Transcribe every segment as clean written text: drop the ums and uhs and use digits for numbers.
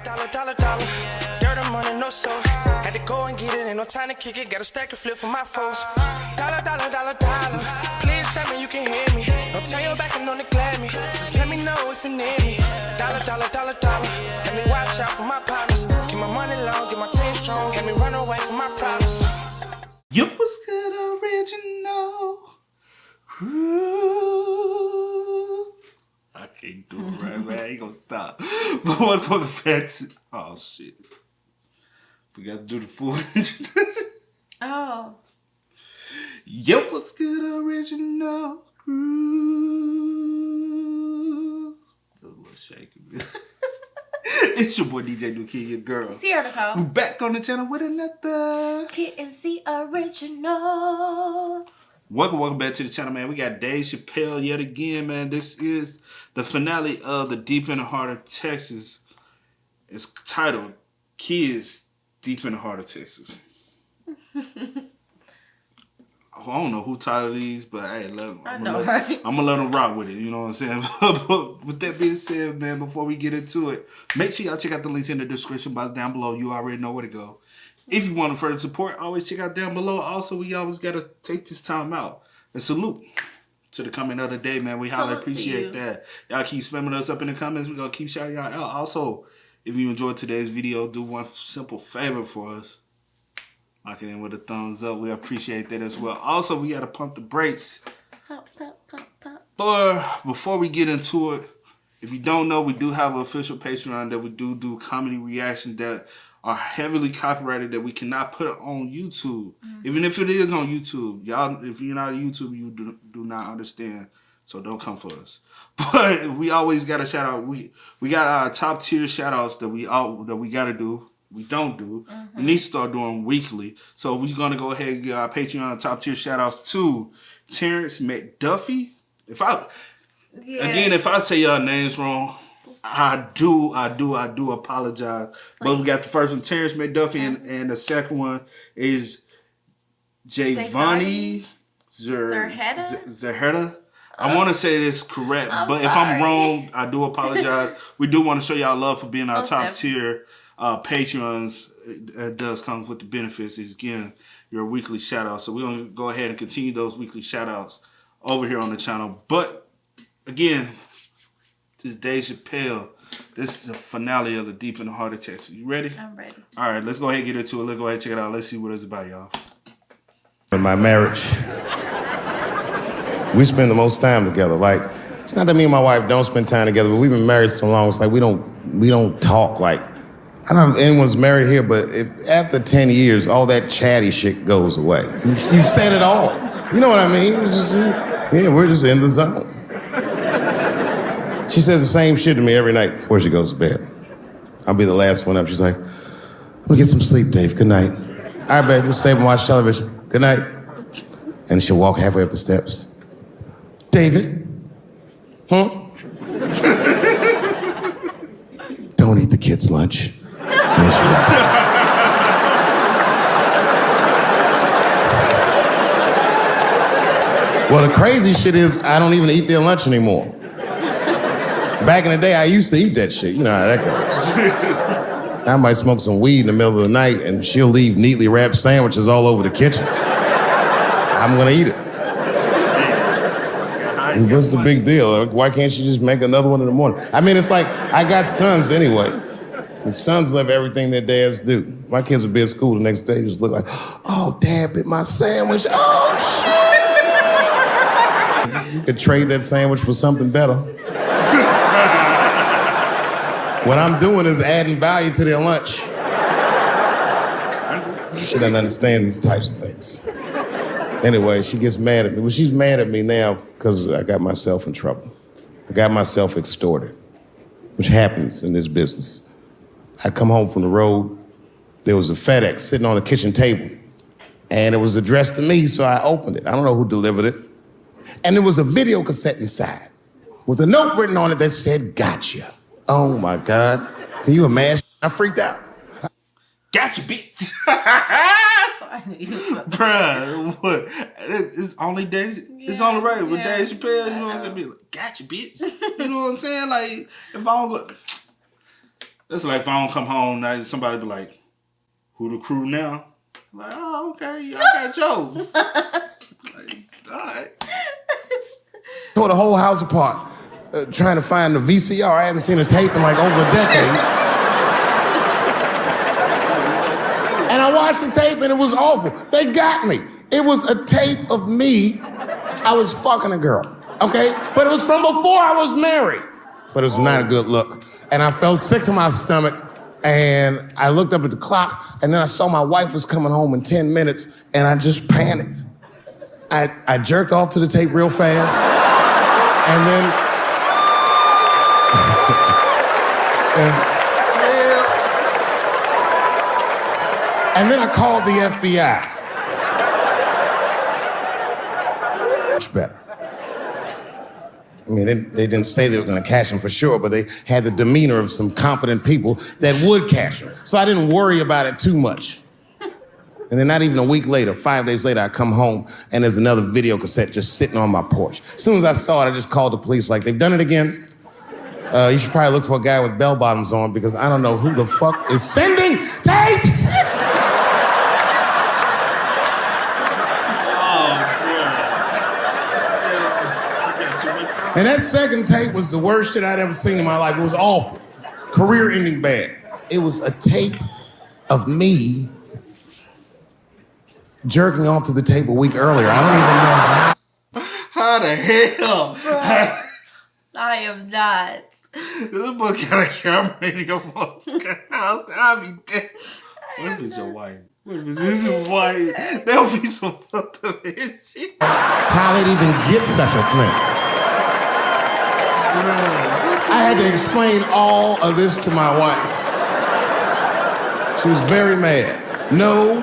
Dollar. Dirt and money, no soul. Had to go and get it, ain't no time to kick it. Got a stack and flip for my foes. Dollar. Please tell me you can hear me. Don't turn your back and don't neglect me. Just let me know if you need me. Dollar. Let me watch out for my partners. Keep my money long, get my team strong. Let me run away from my problems. You was good original crew. I can't do it right, man. I ain't gonna stop. But welcome back to... Oh, shit. We gotta do the full introduction. Oh. You was good original crew. A little shaking. It's your boy DJ New Kid, your girl. Sierra Nicole. We're back on the channel with another Kid and C original. Welcome back to the channel, man. We got Dave Chappelle yet again, man. This is the finale of the Deep in the Heart of Texas. It's titled Kids Deep in the Heart of Texas. I don't know who titled these, but hey, I'm gonna let them rock with it. You know what I'm saying? But with that being said, man, before we get into it, make sure y'all check out the links in the description box down below. You already know where to go. If you want to further support, always check out down below. Also, we always gotta take this time out and salute to the coming of the day, man. We highly appreciate that. Y'all keep spamming us up in the comments. We're gonna keep shouting y'all out. Also, if you enjoyed today's video, do one simple favor for us. Lock it in with a thumbs up. We appreciate that as well. Also, we got to pump the brakes. Pump. But before we get into it, if you don't know, we do have an official Patreon that we do comedy reactions that are heavily copyrighted that we cannot put on YouTube. Even if it is on YouTube. Y'all, if you're not on YouTube, you do not understand. So don't come for us. But we always got to shout out. We got our top tier shout outs that we got to do. We don't do. We need to start doing weekly. So we're going to go ahead and get our Patreon top tier shout outs to Terrence McDuffie. If I say y'all names wrong, I do apologize. But we got the first one, Terrence McDuffie, and the second one is Javani Zerheta. I want to say this correct, but if I'm wrong, I do apologize. We do want to show y'all love for being our top tier Patreons. It does come with the benefits. Is getting your weekly shout out. So we're going to go ahead and continue those weekly shout outs over here on the channel. But again, this is Dave Chappelle. This is the finale of the Deep in the Heart of Texas. You ready? I'm ready. All right, let's go ahead and get into it. Let's go ahead and check it out. Let's see what it's about, y'all. In my marriage, we spend the most time together. Like, it's not that me and my wife don't spend time together, but we've been married so long. It's like we don't talk. Like, I don't know if anyone's married here, but if after 10 years, all that chatty shit goes away. You've said it all. You know what I mean? It's just, we're just in the zone. She says the same shit to me every night before she goes to bed. I'll be the last one up. She's like, I'm gonna get some sleep, Dave. Good night. All right, babe, we'll stay up and watch television. Good night. And she'll walk halfway up the steps. David? Don't eat the kids' lunch. Well, the crazy shit is I don't even eat their lunch anymore. Back in the day, I used to eat that shit. You know how that goes. I might smoke some weed in the middle of the night and she'll leave neatly wrapped sandwiches all over the kitchen. I'm gonna eat it. What's the big deal? Why can't she just make another one in the morning? I mean, it's like, I got sons anyway. And sons love everything their dads do. My kids will be at school the next day, just look like, oh, Dad bit my sandwich. Oh, shit. You could trade that sandwich for something better. What I'm doing is adding value to their lunch. She doesn't understand these types of things. Anyway, she gets mad at me. Well, she's mad at me now because I got myself in trouble. I got myself extorted, which happens in this business. I come home from the road. There was a FedEx sitting on the kitchen table, and it was addressed to me, so I opened it. I don't know who delivered it. And there was a video cassette inside with a note written on it that said, gotcha. Oh, my God. Can you imagine? I freaked out. Gotcha, bitch. Bruh, what? It's only Dave. Yeah, it's only right with Dave Chappelle. You know what I'm saying? Be like, gotcha, bitch. You know what I'm saying? Like, if I don't go, It's like if I don't come home, now somebody be like, "Who the crew now?" I'm like, oh, okay, y'all got jokes. Like, all right. Tore the whole house apart, trying to find the VCR. I hadn't seen a tape in like over a decade. And I watched the tape and it was awful. They got me. It was a tape of me. I was fucking a girl, okay? But it was from before I was married. But it was not a good look. And I felt sick to my stomach. And I looked up at the clock, and then I saw my wife was coming home in 10 minutes, and I just panicked. I jerked off to the tape real fast, and then... and then I called the FBI. Much better. I mean, they didn't say they were going to cash him for sure, but they had the demeanor of some competent people that would cash him. So I didn't worry about it too much. And then not even a week later, 5 days later, I come home and there's another video cassette just sitting on my porch. As soon as I saw it, I just called the police like, they've done it again. You should probably look for a guy with bell bottoms on because I don't know who the fuck is sending tapes. And that second tape was the worst shit I'd ever seen in my life. It was awful. Career-ending bad. It was a tape of me jerking off to the tape a week earlier. I don't even know how. How the hell? Bro, I am not. This boy got a camera in your motherfucking house. I'll be dead. What if it's your wife? What if it's his wife? That'll be some fucked up shit. How they'd even get such a thing. I had to explain all of this to my wife. She was very mad. No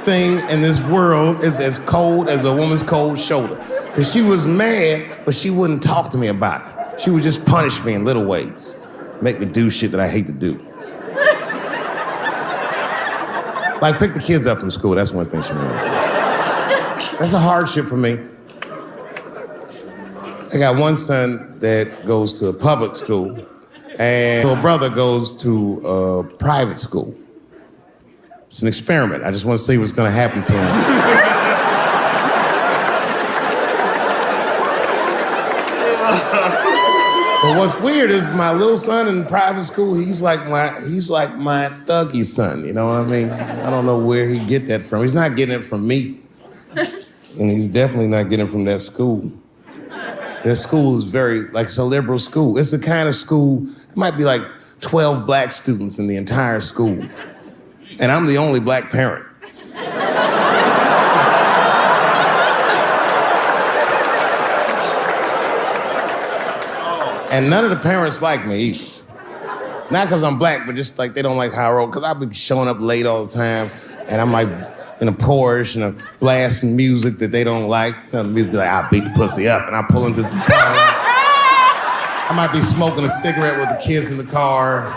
thing in this world is as cold as a woman's cold shoulder. Because she was mad, but she wouldn't talk to me about it. She would just punish me in little ways. Make me do shit that I hate to do. Like pick the kids up from school. That's one thing she made. That's a hardship for me. I got one son that goes to a public school, and my brother goes to a private school. It's an experiment. I just want to see what's going to happen to him. But what's weird is my little son in private school, he's like my thuggy son, you know what I mean? I don't know where he get that from. He's not getting it from me. And he's definitely not getting it from that school. Their school is it's a liberal school. It's the kind of school, there might be like 12 black students in the entire school. And I'm the only black parent. And none of the parents like me either. Not because I'm black, but just like they don't like how I roll. Because I've been showing up late all the time, and I'm like in a Porsche and a blasting music that they don't like. You know, the music be like, I'll beat the pussy up, and I pull into the car. I might be smoking a cigarette with the kids in the car.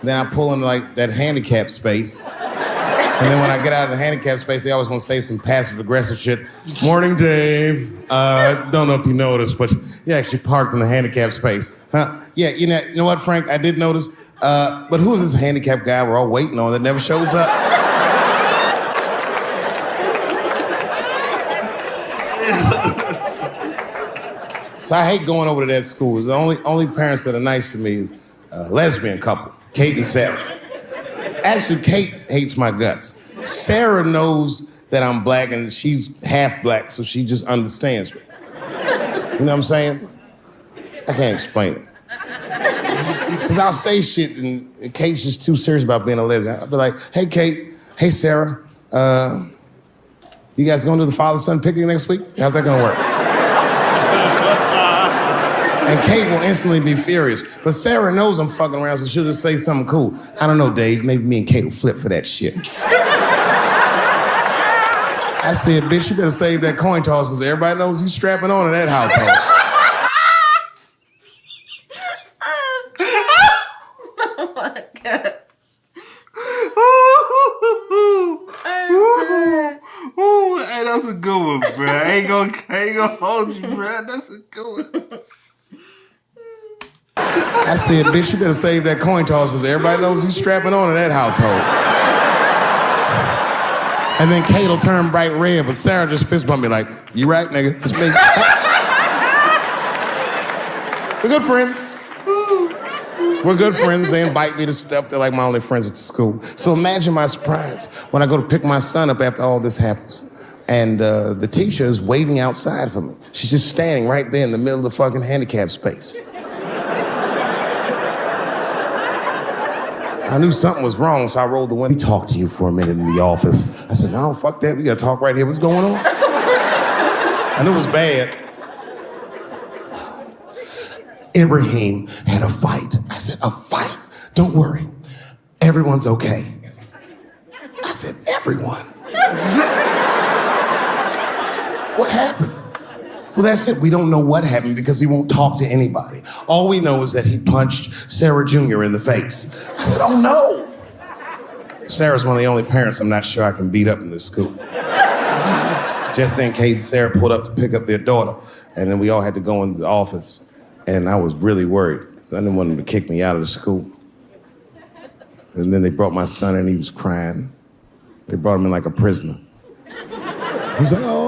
Then I pull into like that handicap space. And then when I get out of the handicap space, they always want to say some passive-aggressive shit. Morning, Dave. Don't know if you noticed, but you actually parked in the handicap space. Huh? Yeah, you know what, Frank? I did notice. But who is this handicap guy we're all waiting on that never shows up? So I hate going over to that school. The only parents that are nice to me is a lesbian couple, Kate and Sarah. Actually, Kate hates my guts. Sarah knows that I'm black and she's half black, so she just understands me. You know what I'm saying? I can't explain it. Because I'll say shit and Kate's just too serious about being a lesbian. I'll be like, hey, Kate, hey, Sarah, you guys going to the father-son picnic next week? How's that going to work? And Kate will instantly be furious. But Sarah knows I'm fucking around, so she'll just say something cool. I don't know, Dave. Maybe me and Kate will flip for that shit. I said, bitch, you better save that coin toss because everybody knows you strapping on in that household. Oh my God. Ooh, hey, that's a good one, bro. I ain't gonna hold you, bro. That's a good one. I said, bitch, you better save that coin toss because everybody knows who's strapping on in that household. And then Kate will turn bright red, but Sarah just fist bumped me like, you right, nigga? It's me. We're good friends. We're good friends. They invite me to stuff. They're like my only friends at the school. So imagine my surprise when I go to pick my son up after all this happens. And the teacher is waiting outside for me. She's just standing right there in the middle of the fucking handicap space. I knew something was wrong, so I rolled the window. We talked to you for a minute in the office. I said, no, fuck that. We gotta talk right here. What's going on? I knew it was bad. Ibrahim had a fight. I said, a fight? Don't worry. Everyone's okay. I said, everyone? What happened? Well, that's it. We don't know what happened because he won't talk to anybody. All we know is that he punched Sarah Jr. in the face. I said, oh no. Sarah's one of the only parents I'm not sure I can beat up in this school. Just then, Kate and Sarah pulled up to pick up their daughter, and then we all had to go into the office, and I was really worried because I didn't want them to kick me out of the school. And then they brought my son in, he was crying. They brought him in like a prisoner. He was like, oh.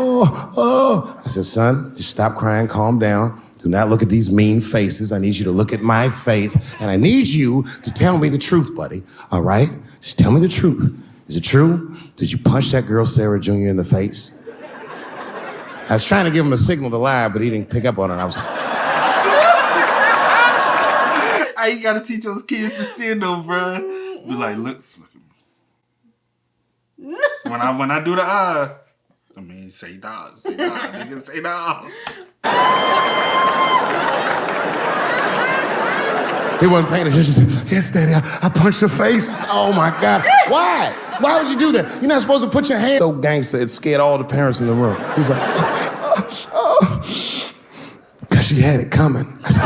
I said, son, just stop crying, calm down. Do not look at these mean faces. I need you to look at my face, and I need you to tell me the truth, buddy, all right? Just tell me the truth. Is it true? Did you punch that girl, Sarah Jr., in the face? I was trying to give him a signal to lie, but he didn't pick up on it. I was like... I ain't gotta teach those kids to sin, though, bro. Be like, look at me. When I do the eye... I mean, say nah, nigga, say nah. He wasn't paying attention. He said, yes, Daddy, I punched her face. I said, oh, my God. Why? Why would you do that? You're not supposed to put your hand... So gangster, it scared all the parents in the room. He was like, because she had it coming. I said,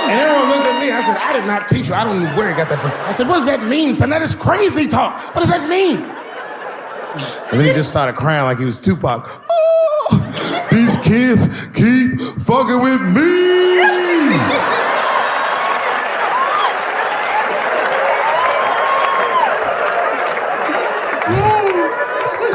and everyone looked at me. I said, I did not teach you. I don't know where he got that from. I said, what does that mean, son? That is crazy talk. What does that mean? And then he just started crying like he was Tupac. Oh, these kids keep fucking with me.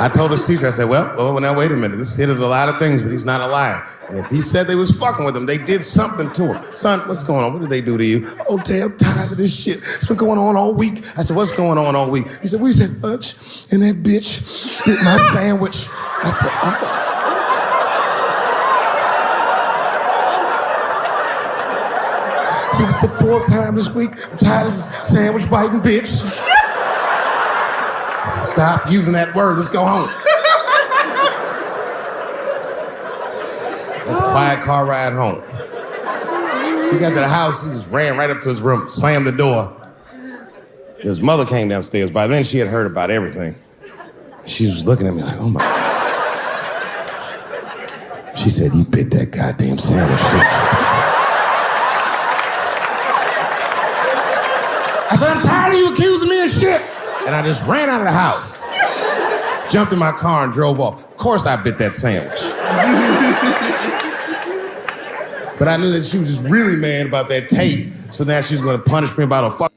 I told his teacher, I said, well, now wait a minute. This kid is a lot of things, but he's not a liar. And if he said they was fucking with him, they did something to him. Son, what's going on? What did they do to you? Oh, damn, I'm tired of this shit. It's been going on all week. I said, what's going on all week? He said, we said lunch, and that bitch bit my sandwich. I said, oh. He said, it's the fourth time this week. I'm tired of this sandwich biting bitch. I said, stop using that word. Let's go home. That's a quiet car ride home. We got to the house, he just ran right up to his room, slammed the door. His mother came downstairs. By then, she had heard about everything. She was looking at me like, oh my. She said, you bit that goddamn sandwich, didn't you? I said, I'm tired of you accusing me of shit. And I just ran out of the house, jumped in my car and drove off. Of course I bit that sandwich. But I knew that she was just really mad about that tape, so now she's gonna punish me about a fuck.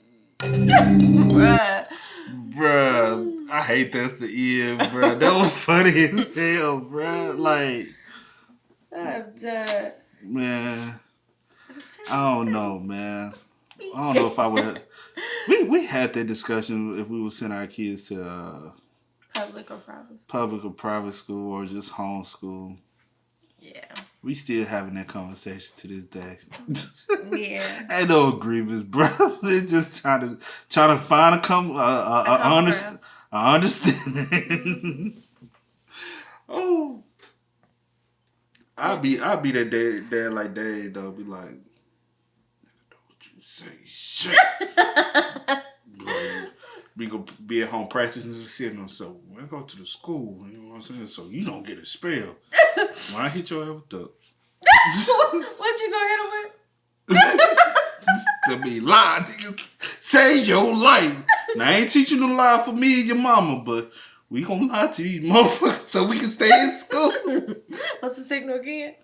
Bruh, I hate that's the end, bruh. That was funny as hell, bruh. Like, I'm dead. man, I don't know, man. I don't know if I would. We had that discussion if we would send our kids to Public or private school? public or private school or just homeschool. Yeah. We still having that conversation to this day. Yeah. Ain't no agreements, bro. They're just trying to find a understanding. Oh, I'll be that dad like dad though. Be like, don't you say shit. We go be at home practicing and sitting on. So when I go to the school, you know what I'm saying. So you don't get expelled. When I hit your head with the. What you gonna hit him with? To be lying, niggas. Save your life. Now I ain't teaching no lie for me and your mama, but We gonna lie to these motherfuckers so we can stay in school. What's the signal again?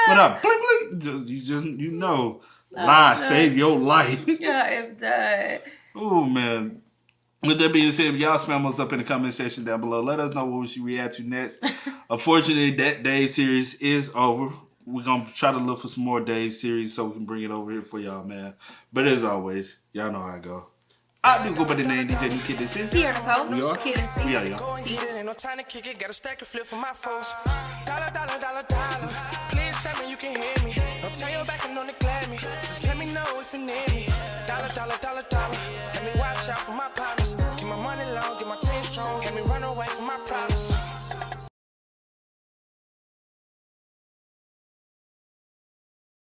What up? Blink, blink. You know, lie save your life. Yeah, I am done. Oh man. With that being said, if y'all spam us up in the comment section down below, let us know what we should react to next. Unfortunately, that Dave series is over. We're going to try to look for some more Dave series so we can bring it over here for y'all, man. But as always, y'all know how I go. I do go by the name DJ New Kid This Is. Here, Nicole. We are. Kid and C. We are, y'all. Go and get it, ain't no time to kick it. Got a stack of flip for my folks. Dollar, dollar, dollar, dollar. Please tell me you can hear me. Don't turn your back and don't neglect me. Just let me know if you need me. Dollar, dollar, dollar, dollar.